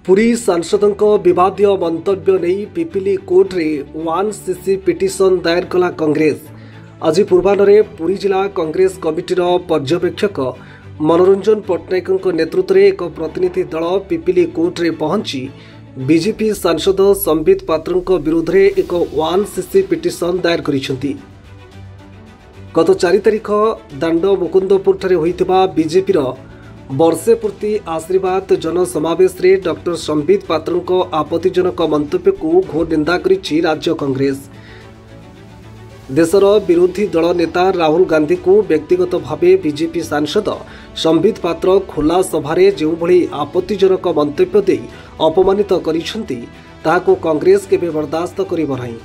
पुरी सांसदों विवादीय मंतव्य नहीं पिपिली कोर्ट रे 1cc पिटिशन दायर कला कांग्रेस। आज पूर्वाह्न पुरी जिला कांग्रेस कमिटीर पर्यवेक्षक मनोरंजन पट्टनायक नेतृत्व में एक प्रतिनिधि दल पिपिली कोर्ट रे पहुंची बीजेपी सांसद संबित पात्र विरुद्ध में एक 1cc पिटिशन दायर करिसेंती। गत 4 तारिख दांड मुकुंदपुर ठारे होइतिबा बीजेपीर वर्षे पूर्ति आशीर्वाद जनसमावेश रे डॉक्टर संबित पात्र आपत्तिजनक मंतव्य को घोर निंदा करिछि राज्य कांग्रेस। देशर विरोधी दल नेता राहुल गांधी को व्यक्तिगत भावे बीजेपी सांसद संबित पात्र खोला सभारे जो भली आपत्तिजनक मंतव्य दे अपमानित करिसेंती ताहाको कांग्रेस केबे बर्दाश्त करिब नाही।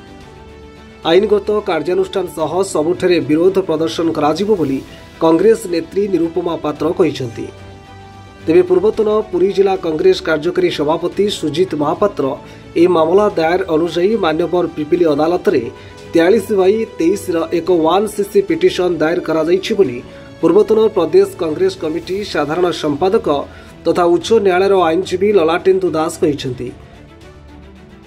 आईनगत कार्यानुष्ठान सह सबुठे विरोध प्रदर्शन कराजिबो बोली कांग्रेस नेत्री निरुपमा पात्र कहिसेंती। तेबे पूर्वतन पुरी जिला कांग्रेस कार्यकारी सभापति सुजित महापात्र ए मामला दायर अनुसार मान्यवर पिपिली अदालत रे 43/23 एक 1cc पिटिशन दायर करा जाइछि बोली पूर्वतन प्रदेश कांग्रेस कमिटी साधारण संपादक तथा उच्च न्यायालयर आईनजीवी ललाटेन्दु दास कहिसेंती।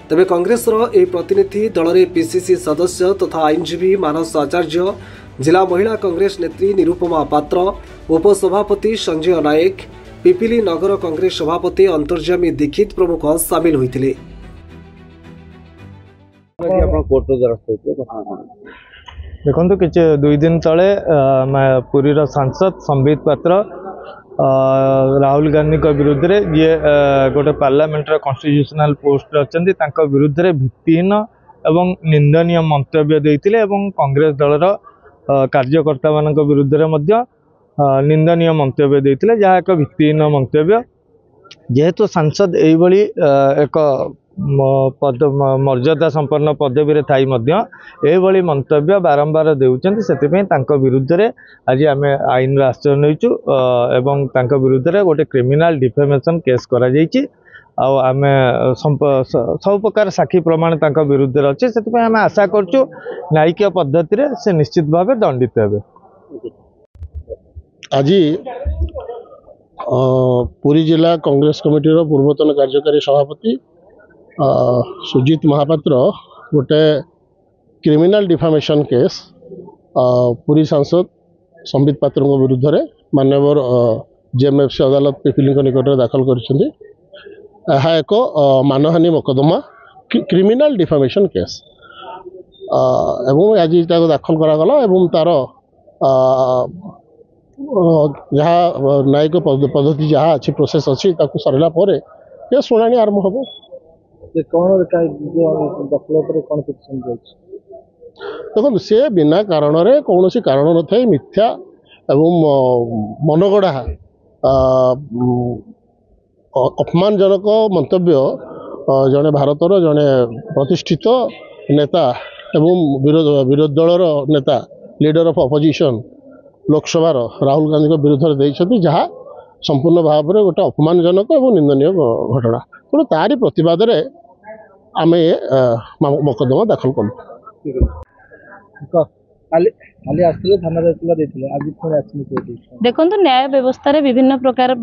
तेबे कांग्रेस ए प्रतिनिधि दल रे पीसीसी सदस्य तथा आईनजीवी मानस आचार्य, जिला महिला कांग्रेस नेत्री निरुपमा पात्र, उपसभापति संजय नायक, पिपिली नगर कांग्रेस सभापति अंतर्जामी दीक्षित प्रमुख सामिल होइतिले। देखो कि 2 दिन तले पुरीर सांसद संबित पात्र राहुल गांधी विरुद्ध रे ये गोटे पार्लियामेंट कॉन्स्टिट्यूशनल पोस्ट अच्छा विरुद्ध रे भित्तिहीन एवं निंदनीय मंतव्य देइतिले एवं कांग्रेस दलर कार्यकर्ता मान विरुद्ध रे मध्य निंदनीय मंतव्य देइतिले जहाँ एक भित्तिहीन मंतव्य। जेहेतु सांसद एइभली एक मर्यादा संपन्न पदवी रे थाई मध्य एइभली मंतव्य बारंबार देउचंती, सेतिपई तांको विरुद्ध रे आज आमे आईन रा आश्रय नैचु एवं तांको विरुद्ध रे गोटे क्रिमिनल डिफेमेशन केस करा जाइछि। आमे सब प्रकार साक्षी प्रमाण तांको विरुद्ध रे अछि, सेतिपई आमे आशा करछु न्यायिक पद्धति रे से निश्चित भावे दंडित हेबे। आज पुरी जिला कांग्रेस कमिटीर पूर्वतन कार्यकारी सभापति सुजित महापात्र गोटे क्रिमिनल डिफामेशन केस पुरी सांसद संबित पात्र विरुद्ध में मान्यवर जेएमएफसी अदालत पिपिली निकट में दाखल कर एक मानहानि मकदमा क्रिमिनल डिफामेशन केस एवं आज दाखल करागला एवं तार जहाँ न्यायिक पद्धति जहाँ अच्छी प्रोसेस अच्छी सरला शुणाणी आरंभ हम। देखो सी बिना कारण कौन कारण न था मिथ्या एवं मनगढ़ा अपमानजनक मंतव्य जड़े भारतर जड़े प्रतिष्ठित नेता एवं विरोध दलर नेता leader of opposition Lok Sabha Rahul Gandhi विरुद्ध देते जहाँ संपूर्ण भाव में गोटे अपमानजनक और निंदनीय घटना। तेणु तारी प्रतिवाद आम मकदमा दाखल कलु। देखो न्याय व्यवस्था रे विभिन्न प्रकार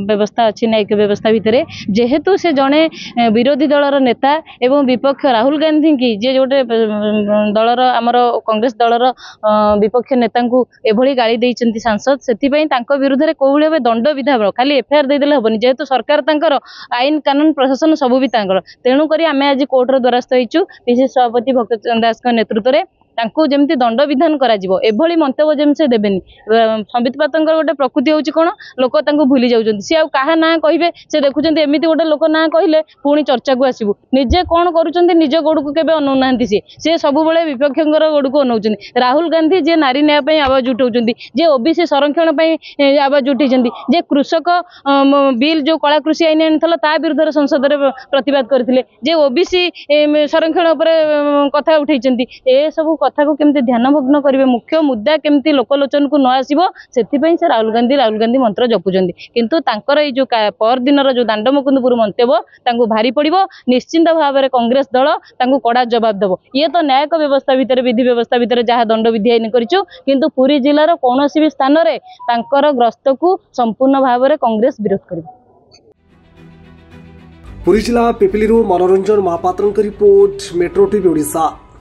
व्यवस्था अच्छी न्यायिक व्यवस्था भितर जेहेतु से जड़े विरोधी दलर नेता एवं विपक्ष राहुल गांधी की जे गोटे दलर आमर कांग्रेस दलर विपक्ष नेता एभली गाड़ी देइचंती सांसद से विरुद्ध में कौ भाव दंड विधा खाली एफआईआर देदेले हेबनी जेहेतु सरकार तांकर आईन कानून प्रशासन सबू भी तेणुक आम आज कोर्टर द्वारस्थ होइचु पीसीसी सभापति भक्तचंद दास नेतृत्व में तांको जेमती दंड विधान करा जिवो एभली मंतव्य जेम से देबेनी। संबित पात्रंकर गोटे प्रकृति होउची कोन लोक तांको भूली जाउचंती से आ काहा ना कहिबे से देखुचंती एमिति गोटे लोक ना कहिले पुणी चर्चा को आसीबु निजे कोन करूचंती निज गोड़ को केबे अनु नांती से सब बेले विपक्षंकर गोड़ को अनौचंती। राहुल गांधी जे नारी न्याय पई आवाज उठाउचंती जे ओबीसी संरक्षण पई आवाज उठैचंती जे कृषक बिल जो कला कृषि आईन आनिथला ता विरुद्ध संसद रे प्रतिवाद करथिले जे ओबीसी संरक्षण ऊपर कथा उठैचंती ए सब कथा को केमती ध्यानभग्न करेंगे मुख्य मुद्दा केमती लोकलोचन को न आसो से राहुल गांधी मंत्र जपुचंदी किंतु तांकर ये जो पर दिन जो दांड मुकुंदपुर मंतव्य भारी पड़ो निश्चिंत भाव में कांग्रेस दल कड़ा जवाब देव। ये तो न्यायिक व्यवस्था भितर विधि व्यवस्था भितर जहाँ दंड विधि आईन करिचु किंतु पुरी जिलार कौन भी स्थान में तांकर ग्रस्त को संपूर्ण भाव में कांग्रेस विरोध कर। पुरी जिला Pipili Manoranjan Mohapatra report, metro TV Odisha.